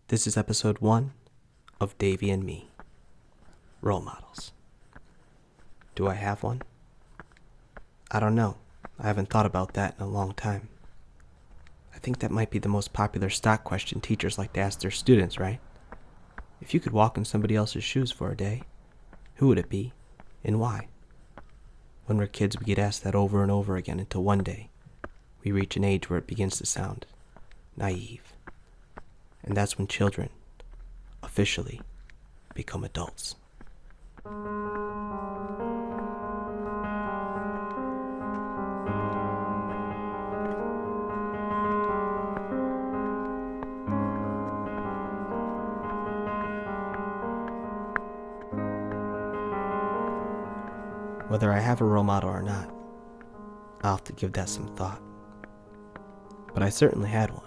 This is episode 1 of Davey and Me, Role Models. Do I have one? I don't know. I haven't thought about that in a long time. I think that might be the most popular stock question teachers like to ask their students, right? If you could walk in somebody else's shoes for a day, who would it be, and why? When we're kids, we get asked that over and over again until one day we reach an age where it begins to sound naive. And that's when children officially become adults. Whether I have a role model or not, I'll have to give that some thought. But I certainly had one.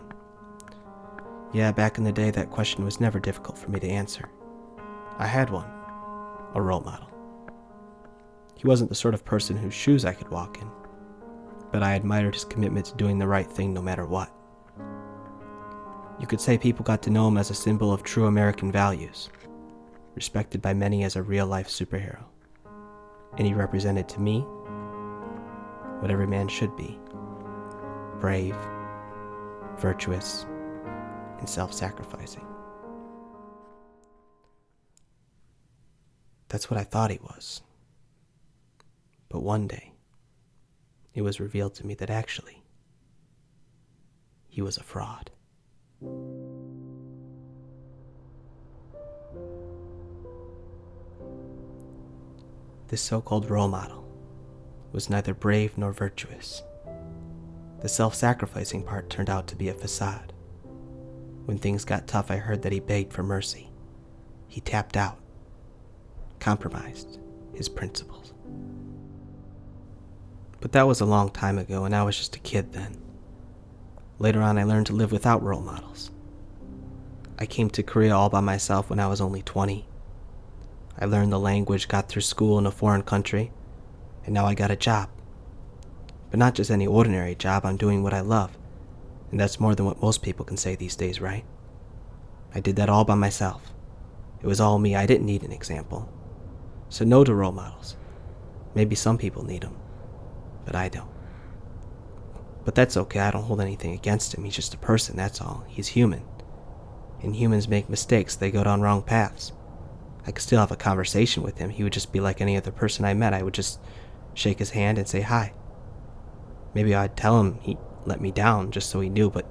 Yeah, back in the day, that question was never difficult for me to answer. I had one, a role model. He wasn't the sort of person whose shoes I could walk in, but I admired his commitment to doing the right thing no matter what. You could say people got to know him as a symbol of true American values, respected by many as a real-life superhero. And he represented to me what every man should be: brave, virtuous, and self-sacrificing. That's what I thought he was. But one day, it was revealed to me that actually, he was a fraud. This so-called role model was neither brave nor virtuous. The self-sacrificing part turned out to be a facade. When things got tough, I heard that he begged for mercy. He tapped out, compromised his principles. But that was a long time ago, and I was just a kid then. Later on, I learned to live without role models. I came to Korea all by myself when I was only 20. I learned the language, got through school in a foreign country, and now I got a job. But not just any ordinary job. I'm doing what I love. And that's more than what most people can say these days, right? I did that all by myself. It was all me. I didn't need an example. So no to role models. Maybe some people need them, but I don't. But that's okay. I don't hold anything against him. He's just a person, that's all. He's human. And humans make mistakes. They go down wrong paths. I could still have a conversation with him. He would just be like any other person I met. I would just shake his hand and say hi. Maybe I'd tell him he let me down just so he knew, but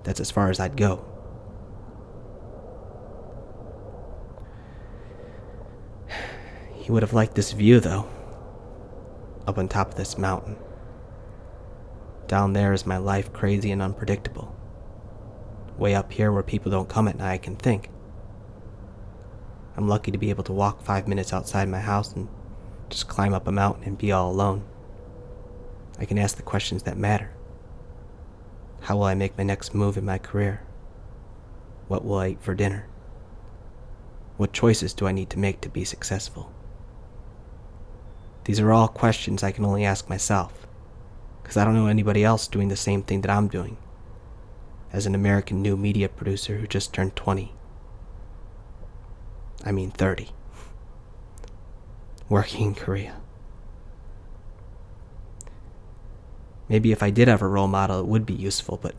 that's as far as I'd go. He would have liked this view, though, up on top of this mountain. Down there is my life, crazy and unpredictable. Way up here where people don't come at night, I can think. I'm lucky to be able to walk 5 minutes outside my house and just climb up a mountain and be all alone. I can ask the questions that matter. How will I make my next move in my career? What will I eat for dinner? What choices do I need to make to be successful? These are all questions I can only ask myself, because I don't know anybody else doing the same thing that I'm doing, as an American new media producer who just turned 20. 30. Working in Korea. Maybe if I did have a role model, it would be useful, but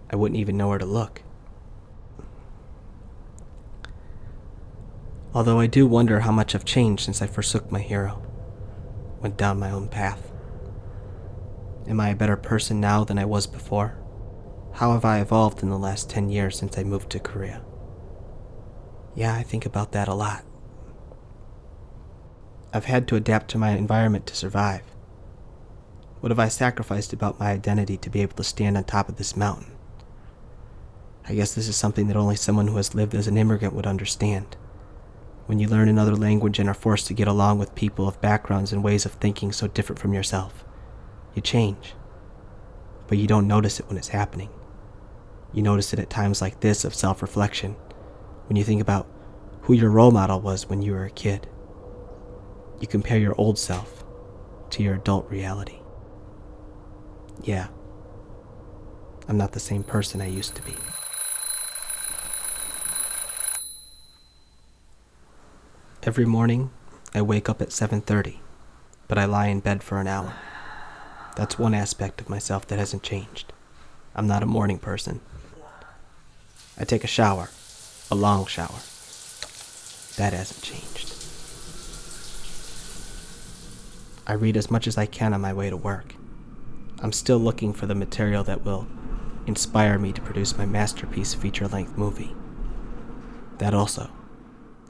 I wouldn't even know where to look. Although I do wonder how much I've changed since I forsook my hero, went down my own path. Am I a better person now than I was before? How have I evolved in the last 10 years since I moved to Korea? Yeah, I think about that a lot. I've had to adapt to my environment to survive. What have I sacrificed about my identity to be able to stand on top of this mountain? I guess this is something that only someone who has lived as an immigrant would understand. When you learn another language and are forced to get along with people of backgrounds and ways of thinking so different from yourself, you change. But you don't notice it when it's happening. You notice it at times like this of self-reflection, when you think about who your role model was when you were a kid. You compare your old self to your adult reality. Yeah, I'm not the same person I used to be. Every morning, I wake up at 7:30, but I lie in bed for an hour. That's one aspect of myself that hasn't changed. I'm not a morning person. I take a shower, a long shower. That hasn't changed. I read as much as I can on my way to work. I'm still looking for the material that will inspire me to produce my masterpiece feature-length movie. That also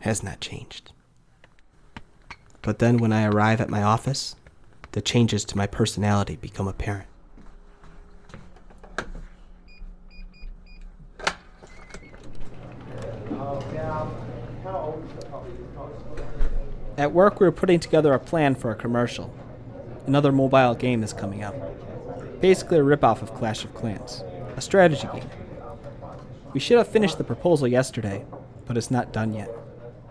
has not changed. But then when I arrive at my office, the changes to my personality become apparent. At work, we're putting together a plan for a commercial. Another mobile game is coming out. Basically a ripoff of Clash of Clans, a strategy game. We should have finished the proposal yesterday, but it's not done yet.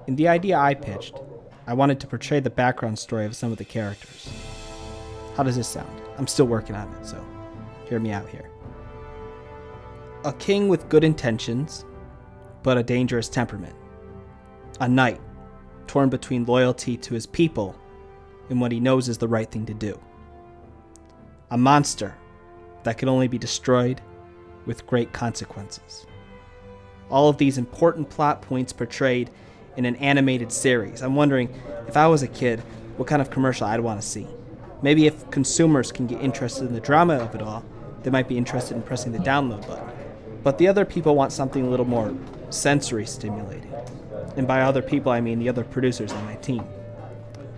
In the idea I pitched, I wanted to portray the background story of some of the characters. How does this sound? I'm still working on it, so hear me out here. A king with good intentions, but a dangerous temperament. A knight, torn between loyalty to his people and what he knows is the right thing to do. A monster that can only be destroyed with great consequences. All of these important plot points portrayed in an animated series. I'm wondering, if I was a kid, what kind of commercial I'd want to see. Maybe if consumers can get interested in the drama of it all, they might be interested in pressing the download button. But the other people want something a little more sensory stimulating. And by other people, I mean the other producers on my team.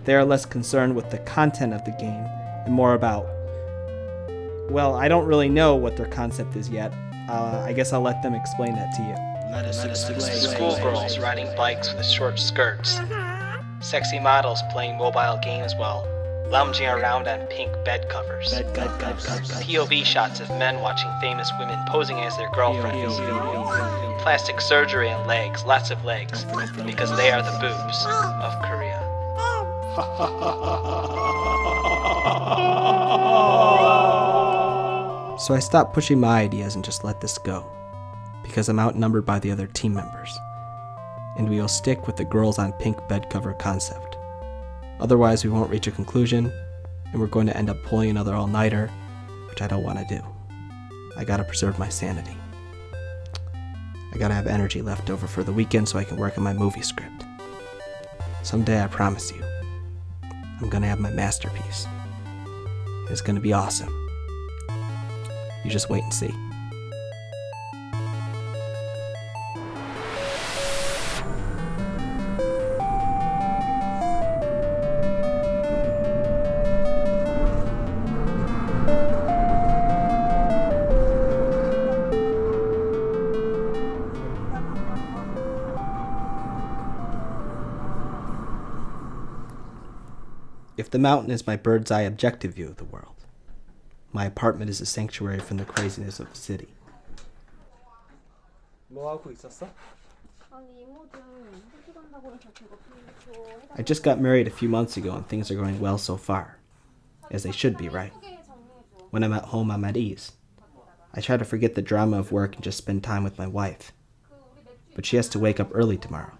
They are less concerned with the content of the game and more about, well, I don't really know what their concept is yet. I guess I'll let them explain that to you. Schoolgirls riding bikes with short skirts. Sexy models playing mobile games while lounging around on pink bed covers. POV shots of men watching famous women posing as their girlfriends. Plastic surgery and legs, lots of legs, because they are the boobs of Korea. So I stopped pushing my ideas and just let this go, because I'm outnumbered by the other team members, and we will stick with the girls on pink bed cover concept. Otherwise, we won't reach a conclusion, and we're going to end up pulling another all-nighter, which I don't want to do. I gotta preserve my sanity. I gotta have energy left over for the weekend so I can work on my movie script. Someday, I promise you, I'm gonna have my masterpiece. It's gonna be awesome. You just wait and see. If the mountain is my bird's eye objective view of the world, my apartment is a sanctuary from the craziness of the city. I just got married a few months ago and things are going well so far. As they should be, right? When I'm at home, I'm at ease. I try to forget the drama of work and just spend time with my wife. But she has to wake up early tomorrow,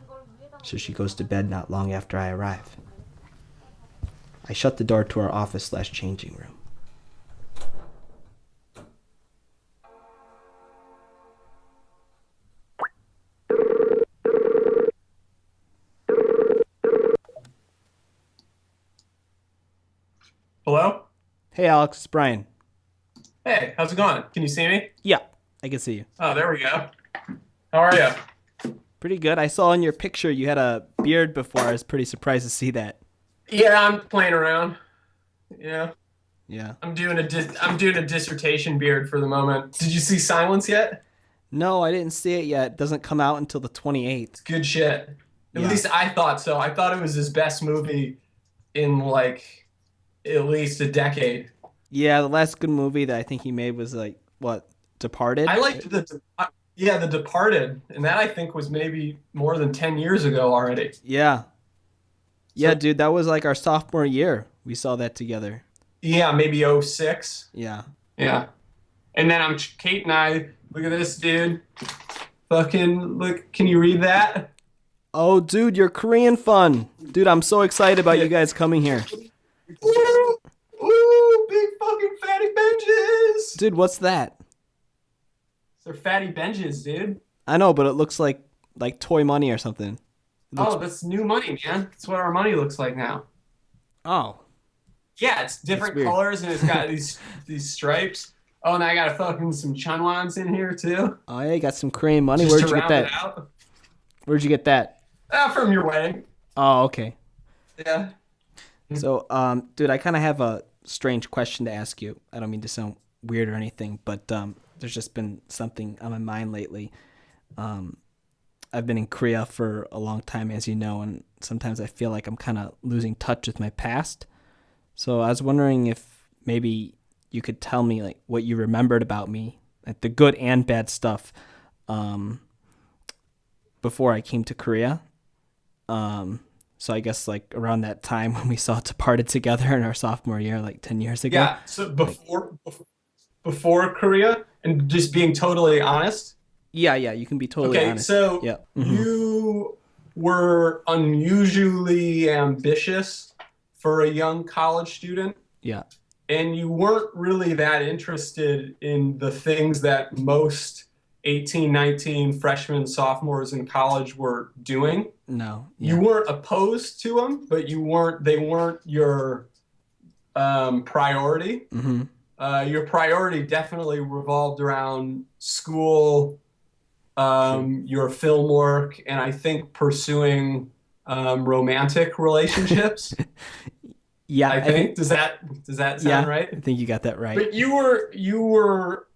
so she goes to bed not long after I arrive. I shut the door to our office/changing room. Hello? Hey Alex, it's Brian. Hey, how's it going? Can you see me? Yeah, I can see you. Oh, there we go. How are you? Pretty good. I saw in your picture you had a beard before. I was pretty surprised to see that. Yeah, I'm playing around. Yeah. Yeah. I'm doing a dissertation beard for the moment. Did you see Silence yet? No, I didn't see it yet. It doesn't come out until the 28th. It's good shit. At Yeah. least I thought so. I thought it was his best movie in like at least a decade. Yeah, the last good movie that I think he made was like, what, Departed? I liked The Departed, and that I think was maybe more than 10 years ago already. Yeah. Yeah, So- dude, that was like our sophomore year. We saw that together. Yeah, maybe 06. Yeah. Yeah. And then Kate and I, look at this, dude. Fucking, look, can you read that? Oh, dude, your Korean fun. Dude, I'm so excited about you Yeah. guys coming here. Ooh, ooh, big fucking fatty benches. Dude, what's that? They're fatty benches, dude. I know, but it looks like toy money or something. It looks. Oh, that's new money, man. That's what our money looks like now. Oh, Yeah, it's that's different weird. colors and it's got these stripes. Oh, and I got fucking some chunwons in here too, Oh yeah, you got some Korean money. just Where'd to you get round it that? out. Where'd you get that? From your wedding. Oh, okay. Yeah. So, dude, I kind of have a strange question to ask you. I don't mean to sound weird or anything, but there's just been something on my mind lately. Um, I've been in Korea for a long time, as you know, and sometimes I feel like I'm kind of losing touch with my past. So I was wondering if maybe you could tell me like what you remembered about me, like the good and bad stuff, um, before I came to Korea. Um, so I guess like around that time when we saw Departed together in our sophomore year, like 10 years ago. Yeah. So Like, before Korea, and just being totally honest. yeah, you can be totally Okay, honest. so Yeah. you were unusually ambitious for a young college student, Yeah. and you weren't really that interested in the things that most 18, 19 freshmen, sophomores in college were doing. No. You Yeah. weren't opposed to them, but they weren't your priority. Mm-hmm. Your priority definitely revolved around school, True. your film work, and I think pursuing romantic relationships. Yeah. I I think. think does that sound Yeah. right? I think you got that right. But you were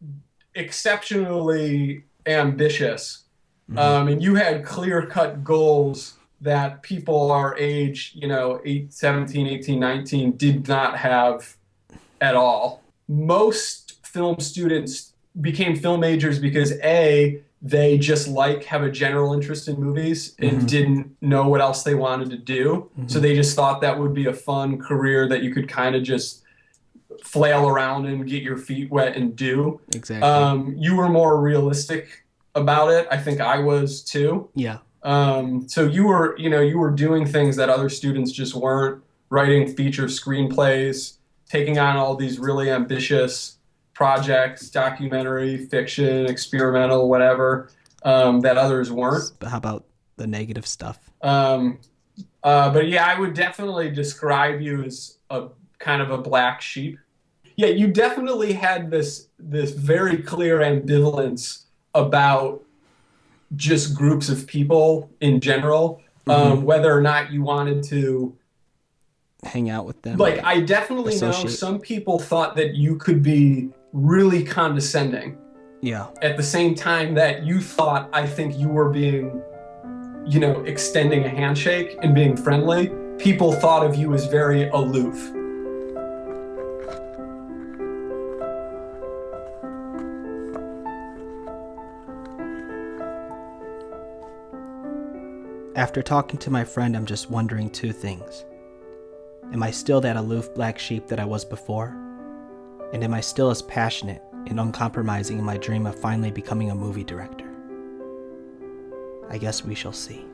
exceptionally ambitious, Mm-hmm. and you had clear-cut goals that people our age, 17, 18, 19, did not have at all. Most film students became film majors because A, they just have a general interest in movies and Mm-hmm. didn't know what else they wanted to do. So Mm-hmm. they just thought that would be a fun career that you could kind of just flail around and get your feet wet and do. Exactly. You were more realistic about it. I think I was too. Yeah. So you were doing things that other students just weren't, writing feature screenplays, taking on all these really ambitious projects, documentary, fiction, experimental, whatever, that others weren't. But how about the negative stuff? Um, but yeah, I would definitely describe you as a kind of a black sheep. Yeah, you definitely had this very clear ambivalence about just groups of people in general, Mm-hmm. whether or not you wanted to. Hang out with them or Like, like I definitely know associate. some people thought that you could be really condescending Yeah. at the same time that you thought, I think you were being, extending a handshake and being friendly. People thought of you as very aloof. After talking to my friend, I'm just wondering two things. Am I still that aloof black sheep that I was before? And am I still as passionate and uncompromising in my dream of finally becoming a movie director? I guess we shall see.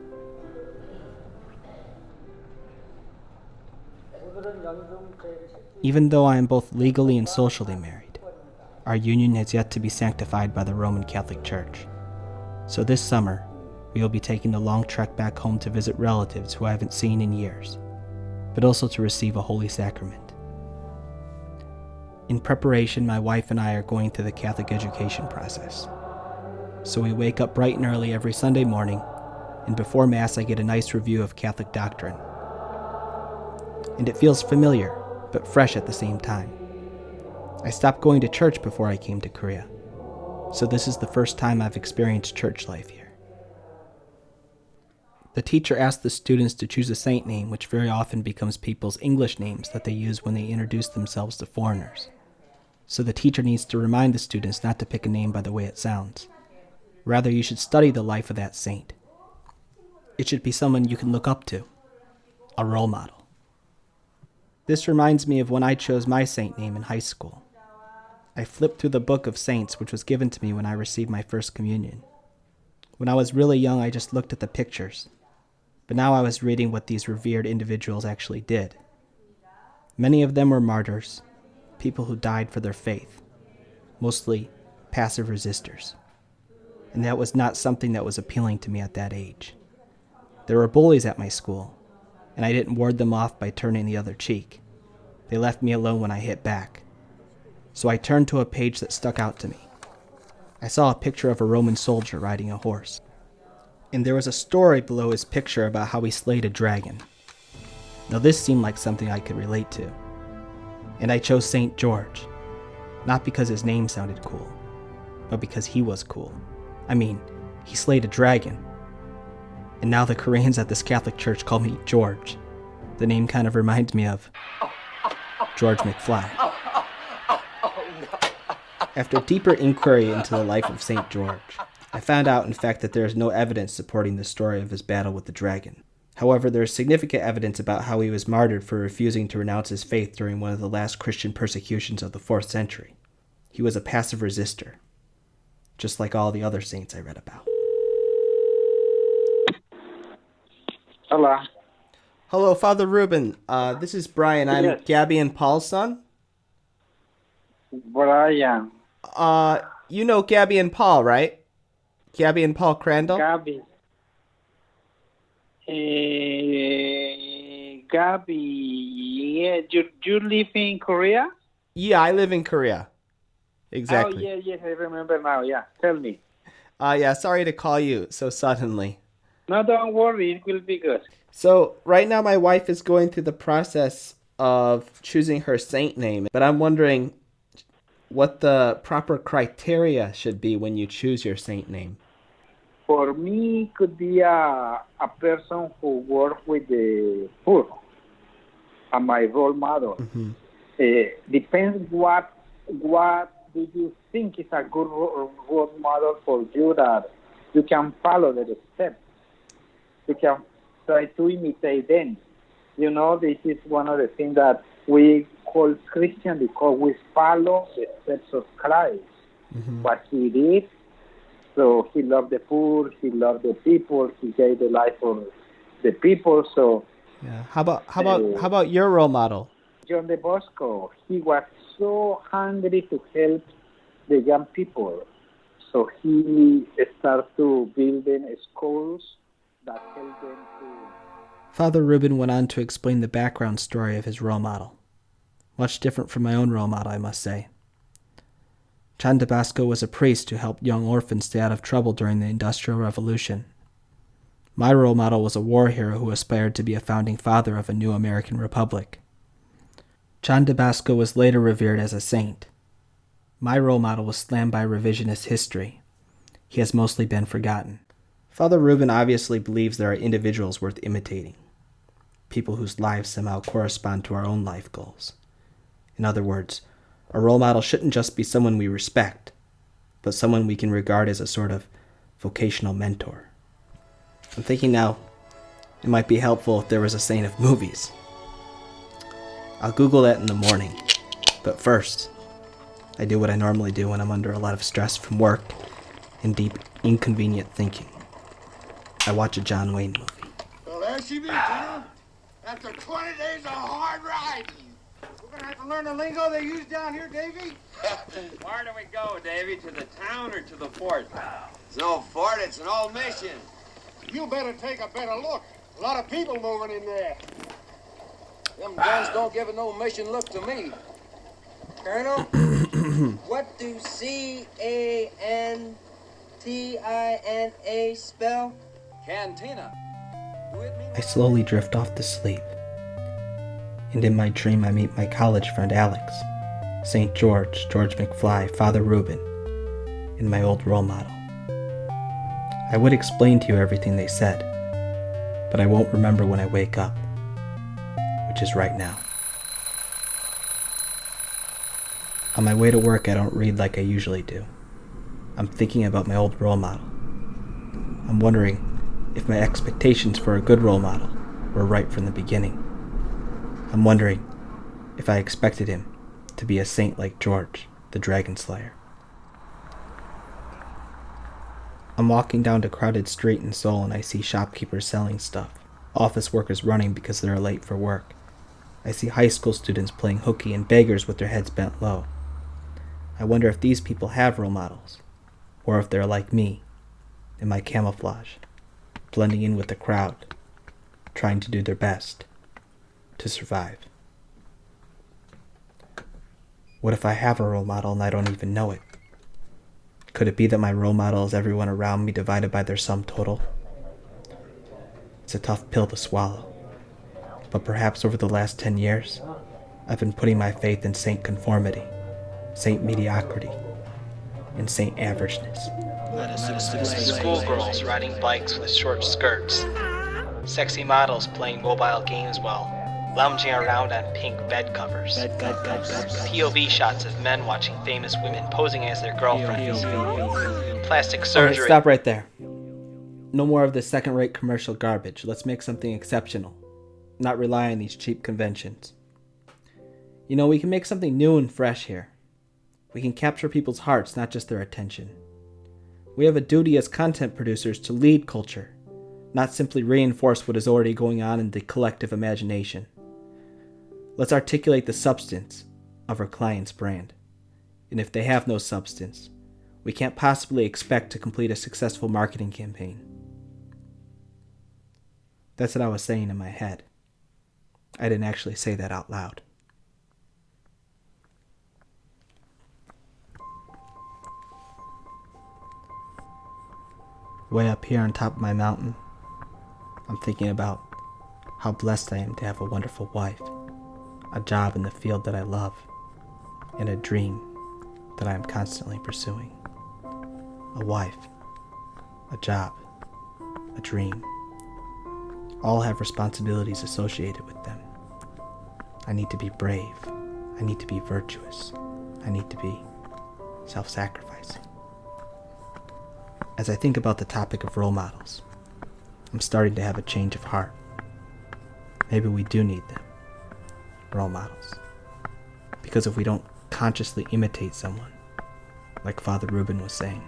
Even though I am both legally and socially married, our union has yet to be sanctified by the Roman Catholic Church. So this summer, we will be taking the long trek back home to visit relatives who I haven't seen in years, but also to receive a holy sacrament. In preparation, my wife and I are going through the Catholic education process. So we wake up bright and early every Sunday morning, and before Mass I get a nice review of Catholic doctrine. And it feels familiar, but fresh at the same time. I stopped going to church before I came to Korea, so this is the first time I've experienced church life here. The teacher asked the students to choose a saint name, which very often becomes people's English names that they use when they introduce themselves to foreigners. So the teacher needs to remind the students not to pick a name by the way it sounds. Rather, you should study the life of that saint. It should be someone you can look up to, a role model. This reminds me of when I chose my saint name in high school. I flipped through the book of saints, which was given to me when I received my first communion. When I was really young, I just looked at the pictures. But now I was reading what these revered individuals actually did. Many of them were martyrs, people who died for their faith, mostly passive resistors. And that was not something that was appealing to me at that age. There were bullies at my school, and I didn't ward them off by turning the other cheek. They left me alone when I hit back. So I turned to a page that stuck out to me. I saw a picture of a Roman soldier riding a horse. And there was a story below his picture about how he slayed a dragon. Now this seemed like something I could relate to. And I chose St. George, not because his name sounded cool, but because he was cool. I mean, he slayed a dragon. And now the Koreans at this Catholic church call me George. The name kind of reminds me of George McFly. After deeper inquiry into the life of St. George, I found out in fact that there is no evidence supporting the story of his battle with the dragon. However, there is significant evidence about how he was martyred for refusing to renounce his faith during one of the last Christian persecutions of the 4th century. He was a passive resistor, just like all the other saints I read about. Hello. Hello, Father Ruben. This is Brian. I'm Yes. Gabby and Paul's son. Brian. You know Gabby and Paul, right? Gabby and Paul Crandall? Gabby. Gabby, yeah, you live in Korea? Yeah, I live in Korea. Exactly. Oh, yes, I remember now, yeah. Tell me. Yeah, sorry to call you so suddenly. No, don't worry, it will be good. So, right now my wife is going through the process of choosing her saint name, but I'm wondering what the proper criteria should be when you choose your saint name. For me, it could be a person who works with the poor, my role model. Mm-hmm. Depends what do you think is a good role model for you that you can follow the steps. You can try to imitate them. You know, this is one of the things that we call Christian because we follow the steps of Christ. Mm-hmm. What he did. So he loved the poor, he loved the people, he gave the life for the people. So Yeah. How about your role model? John de Bosco, he was so hungry to help the young people. So he started to building schools that help them to... Father Ruben went on to explain the background story of his role model. Much different from my own role model, I must say. John de Bosco was a priest who helped young orphans stay out of trouble during the Industrial Revolution. My role model was a war hero who aspired to be a founding father of a new American republic. John de Bosco was later revered as a saint. My role model was slammed by revisionist history. He has mostly been forgotten. Father Ruben obviously believes there are individuals worth imitating, people whose lives somehow correspond to our own life goals. In other words, a role model shouldn't just be someone we respect, but someone we can regard as a sort of vocational mentor. I'm thinking now, it might be helpful if there was a saint of movies. I'll Google that in the morning, but first, I do what I normally do when I'm under a lot of stress from work and deep, inconvenient thinking. I watch a John Wayne movie. Well, there she be, General. After 20 days of hard riding. We're going to have to learn the lingo they use down here, Davy. Where do we go, Davy? To the town or to the fort? It's no fort, it's an old mission. You better take a better look. A lot of people moving in there. Them guns don't give a no mission look to me. Colonel, what do C-A-N-T-I-N-A spell? Cantina. I slowly drift off to sleep. And in my dream I meet my college friend Alex, St. George, George McFly, Father Ruben, and my old role model. I would explain to you everything they said, but I won't remember when I wake up, which is right now. On my way to work, I don't read like I usually do. I'm thinking about my old role model. I'm wondering if my expectations for a good role model were right from the beginning. I'm wondering if I expected him to be a saint like George, the Dragon Slayer. I'm walking down a crowded street in Seoul and I see shopkeepers selling stuff. office workers running because they're late for work. I see high school students playing hooky and beggars with their heads bent low. I wonder if these people have role models, or if they're like me, in my camouflage, blending in with the crowd, trying to do their best to survive. What if I have a role model and I don't even know it? Could it be that my role model is everyone around me divided by their sum total? It's a tough pill to swallow, but perhaps over the last 10 years, I've been putting my faith in Saint Conformity, Saint Mediocrity, and Saint Averageness. Schoolgirls riding bikes with short skirts, sexy models playing mobile games while lounging around on pink bed covers, POV shots of men watching famous women posing as their girlfriends, plastic surgery. Stop right there. No more of this second-rate commercial garbage. Let's make something exceptional, not rely on these cheap conventions. You know, we can make something new and fresh here. We can capture people's hearts, not just their attention. We have a duty as content producers to lead culture, not simply reinforce what is already going on in the collective imagination. Let's articulate the substance of our client's brand. And if they have no substance, we can't possibly expect to complete a successful marketing campaign. That's what I was saying in my head. I didn't actually say that out loud. Way up here on top of my mountain, I'm thinking about how blessed I am to have a wonderful wife, a job in the field that I love, and a dream that I am constantly pursuing. A wife, a job, a dream. All have responsibilities associated with them. I need to be brave. I need to be virtuous. I need to be self-sacrificing. As I think about the topic of role models, I'm starting to have a change of heart. Maybe we do need them, role models. Because if we don't consciously imitate someone, like Father Rubin was saying,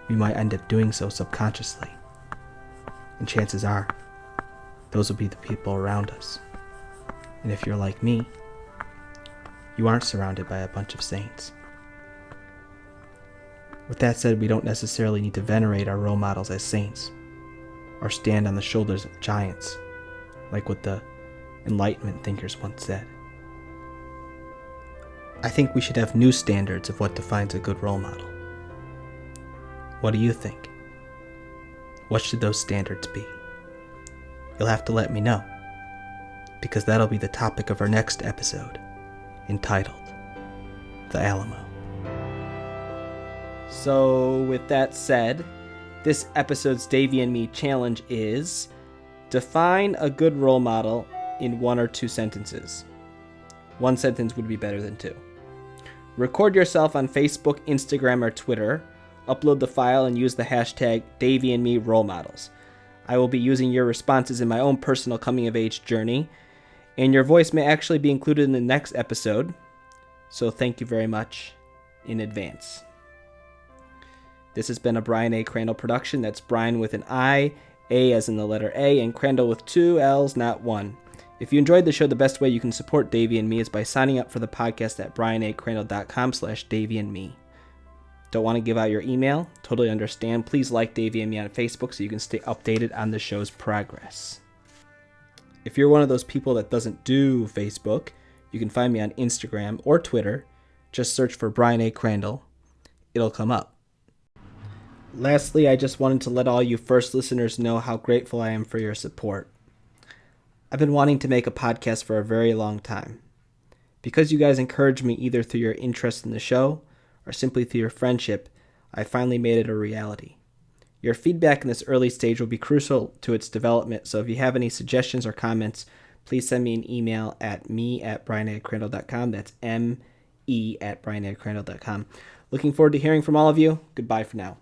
we might end up doing so subconsciously. And chances are, those will be the people around us. And if you're like me, you aren't surrounded by a bunch of saints. With that said, we don't necessarily need to venerate our role models as saints, or stand on the shoulders of giants, like what the Enlightenment thinkers once said. I think we should have new standards of what defines a good role model. What do you think? What should those standards be? You'll have to let me know, because that'll be the topic of our next episode, entitled The Alamo. So, with that said, this episode's Davey and Me challenge is define a good role model in 1 or 2 sentences. 1 sentence would be better than 2. Record yourself on Facebook, Instagram, or Twitter. Upload the file and use the hashtag Davey and Me Role Models. I will be using your responses in my own personal coming-of-age journey, and your voice may actually be included in the next episode, so thank you very much in advance. This has been a Brian A. Crandall production. That's Brian with an I, A as in the letter A, and Crandall with 2 L's, not 1. If you enjoyed the show, the best way you can support Davey and Me is by signing up for the podcast at brianacrandall.com/DaveyandMe. Don't want to give out your email? Totally understand. Please like Davey and Me on Facebook so you can stay updated on the show's progress. If you're one of those people that doesn't do Facebook, you can find me on Instagram or Twitter. Just search for Brian A. Crandall. It'll come up. Lastly, I just wanted to let all you first listeners know how grateful I am for your support. I've been wanting to make a podcast for a very long time. Because you guys encourage me either through your interest in the show or simply through your friendship, I finally made it a reality. Your feedback in this early stage will be crucial to its development, so if you have any suggestions or comments, please send me an email at me@brianacrandall.com. That's me@brianacrandall.com. Looking forward to hearing from all of you. Goodbye for now.